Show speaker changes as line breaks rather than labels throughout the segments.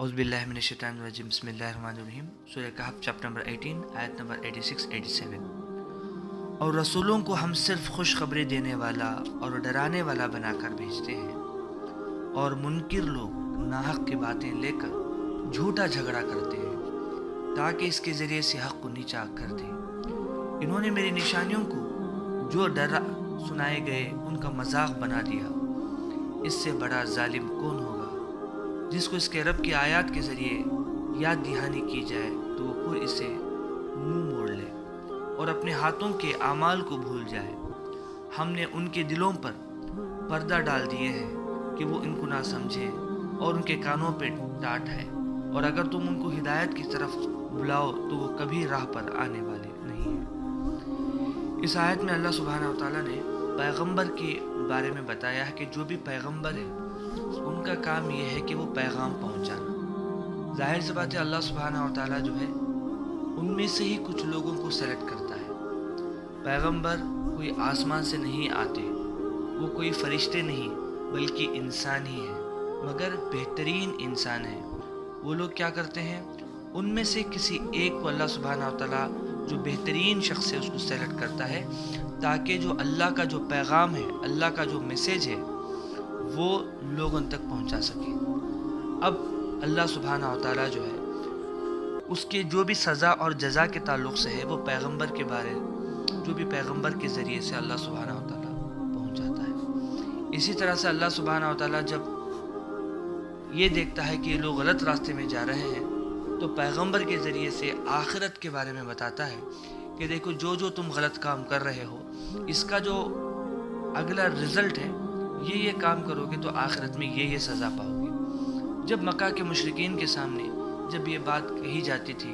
اعوذ باللہ من الشیطان الرجیم بسم اللہ الرحمن الرحیم سورہ کہف چیپٹر نمبر 18 آیت نمبر 86-87۔ اور رسولوں کو ہم صرف خوشخبری دینے والا اور ڈرانے والا بنا کر بھیجتے ہیں، اور منکر لوگ ناحق کی باتیں لے کر جھوٹا جھگڑا کرتے ہیں تاکہ اس کے ذریعے سے حق کو نیچا کر دیں۔ انہوں نے میری نشانیوں کو جو ڈرا سنائے گئے ان کا مذاق بنا دیا۔ اس سے بڑا ظالم کون ہوگا؟ جس کو اس کے رب کی آیات کے ذریعے یاد دہانی کی جائے تو وہ پھر اسے منہ موڑ لے اور اپنے ہاتھوں کے اعمال کو بھول جائے۔ ہم نے ان کے دلوں پر پردہ ڈال دیے ہیں کہ وہ ان کو نہ سمجھے، اور ان کے کانوں پہ ٹاٹ ہے، اور اگر تم ان کو ہدایت کی طرف بلاؤ تو وہ کبھی راہ پر آنے والے نہیں ہیں۔ اس آیت میں اللہ سبحانہ و تعالیٰ نے پیغمبر کے بارے میں بتایا ہے کہ جو بھی پیغمبر ہے ان کا کام یہ ہے کہ وہ پیغام پہنچانا۔ ظاہر سی بات ہے، اللہ سبحانہ و تعالیٰ جو ہے ان میں سے ہی کچھ لوگوں کو سلیکٹ کرتا ہے۔ پیغمبر کوئی آسمان سے نہیں آتے، وہ کوئی فرشتے نہیں بلکہ انسان ہی ہیں، مگر بہترین انسان ہیں۔ وہ لوگ کیا کرتے ہیں، ان میں سے کسی ایک کو اللہ سبحانہ و تعالیٰ جو بہترین شخص ہے اس کو سلیکٹ کرتا ہے تاکہ جو اللہ کا جو پیغام ہے، اللہ کا جو میسیج ہے وہ لوگوں تک پہنچا سکے۔ اب اللہ سبحانہ و تعالیٰ جو ہے اس کے جو بھی سزا اور جزا کے تعلق سے ہے وہ پیغمبر کے بارے جو بھی پیغمبر کے ذریعے سے اللہ سبحانہ و تعالیٰ پہنچاتا ہے۔ اسی طرح سے اللہ سبحانہ و تعالیٰ جب یہ دیکھتا ہے کہ یہ لوگ غلط راستے میں جا رہے ہیں تو پیغمبر کے ذریعے سے آخرت کے بارے میں بتاتا ہے کہ دیکھو جو تم غلط کام کر رہے ہو اس کا جو اگلا رزلٹ ہے، یہ کام کرو گے تو آخرت میں یہ سزا پاؤ گے۔ جب مکہ کے مشرکین کے سامنے جب یہ بات کہی جاتی تھی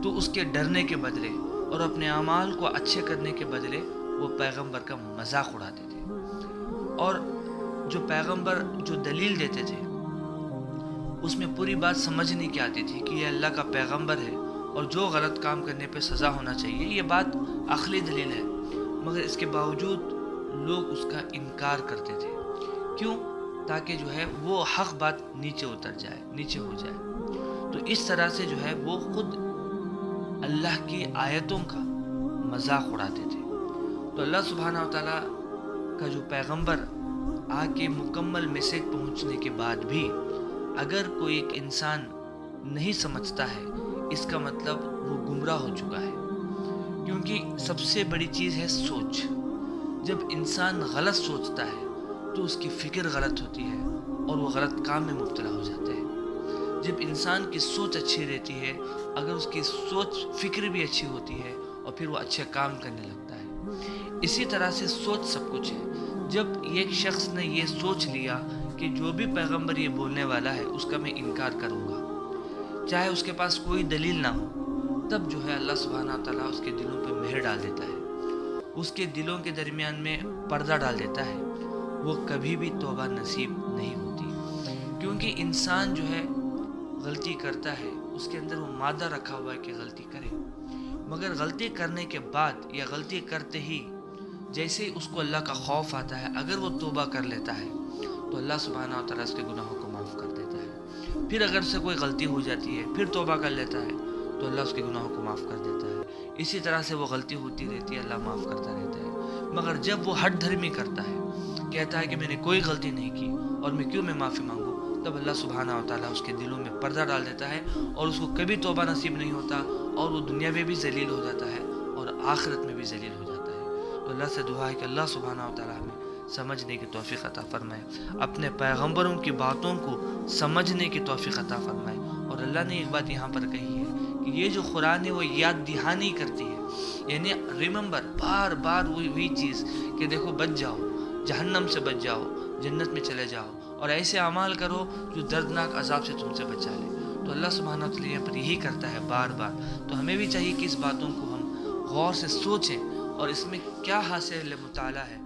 تو اس کے ڈرنے کے بدلے اور اپنے اعمال کو اچھے کرنے کے بدلے وہ پیغمبر کا مذاق اڑاتے تھے، اور جو پیغمبر جو دلیل دیتے تھے اس میں پوری بات سمجھ نہیں کی آتی تھی کہ یہ اللہ کا پیغمبر ہے اور جو غلط کام کرنے پہ سزا ہونا چاہیے، یہ بات عقلی دلیل ہے، مگر اس کے باوجود لوگ اس کا انکار کرتے تھے۔ کیوں؟ تاکہ جو ہے وہ حق بات نیچے ہو جائے۔ تو اس طرح سے جو ہے وہ خود اللہ کی آیتوں کا مذاق اڑاتے تھے۔ تو اللہ سبحانہ و تعالیٰ کا جو پیغمبر آ کے مکمل میسیج پہنچنے کے بعد بھی اگر کوئی ایک انسان نہیں سمجھتا ہے، اس کا مطلب وہ گمراہ ہو چکا ہے، کیونکہ سب سے بڑی چیز ہے سوچ۔ جب انسان غلط سوچتا ہے تو اس کی فکر غلط ہوتی ہے اور وہ غلط کام میں مبتلا ہو جاتے ہیں۔ جب انسان کی سوچ اچھی رہتی ہے، اگر اس کی سوچ فکر بھی اچھی ہوتی ہے اور پھر وہ اچھے کام کرنے لگتا ہے۔ اسی طرح سے سوچ سب کچھ ہے۔ جب ایک شخص نے یہ سوچ لیا کہ جو بھی پیغمبر یہ بولنے والا ہے اس کا میں انکار کروں گا، چاہے اس کے پاس کوئی دلیل نہ ہو، تب جو ہے اللہ سبحانہ تعالیٰ اس کے دلوں پہ مہر ڈال دیتا ہے، اس کے دلوں کے درمیان میں پردہ ڈال دیتا ہے۔ وہ کبھی بھی توبہ نصیب نہیں ہوتی، کیونکہ انسان جو ہے غلطی کرتا ہے، اس کے اندر وہ مادہ رکھا ہوا ہے کہ غلطی کرے، مگر غلطی کرنے کے بعد یا غلطی کرتے ہی جیسے ہی اس کو اللہ کا خوف آتا ہے، اگر وہ توبہ کر لیتا ہے تو اللہ سبحانہ و تعالیٰ اس کے گناہوں کو معاف کر دیتا ہے۔ پھر اگر سے کوئی غلطی ہو جاتی ہے، پھر توبہ کر لیتا ہے تو اللہ اس کے گناہوں کو معاف کر دیتا ہے۔ اسی طرح سے وہ غلطی ہوتی رہتی ہے، اللہ معاف کرتا رہتا ہے۔ مگر جب وہ ہٹ دھرمی کرتا ہے، کہتا ہے کہ میں نے کوئی غلطی نہیں کی اور میں کیوں معافی مانگوں، تب اللہ سبحانہ و تعالیٰ اس کے دلوں میں پردہ ڈال دیتا ہے اور اس کو کبھی توبہ نصیب نہیں ہوتا، اور وہ دنیا میں بھی ذلیل ہو جاتا ہے اور آخرت میں بھی ذلیل ہو جاتا ہے۔ تو اللہ سے دعا ہے کہ اللہ سبحانہ و تعالیٰ ہمیں سمجھنے کی توفیق عطا فرمائے، اپنے پیغمبروں کی باتوں کو سمجھنے کی توفیق عطا فرمائے۔ اور اللہ نے ایک بات یہاں پر کہی ہے کہ یہ جو قرآن ہے وہ یاد دہانی کرتی ہے، یعنی ریممبر، بار بار وہی چیز کہ دیکھو بچ جاؤ، جہنم سے بچ جاؤ، جنت میں چلے جاؤ، اور ایسے اعمال کرو جو دردناک عذاب سے تم سے بچا لے۔ تو اللہ سبحانہ وتعالیٰ یہاں پر یہی کرتا ہے بار بار۔ تو ہمیں بھی چاہیے کہ اس باتوں کو ہم غور سے سوچیں اور اس میں کیا حاصل مطالعہ ہے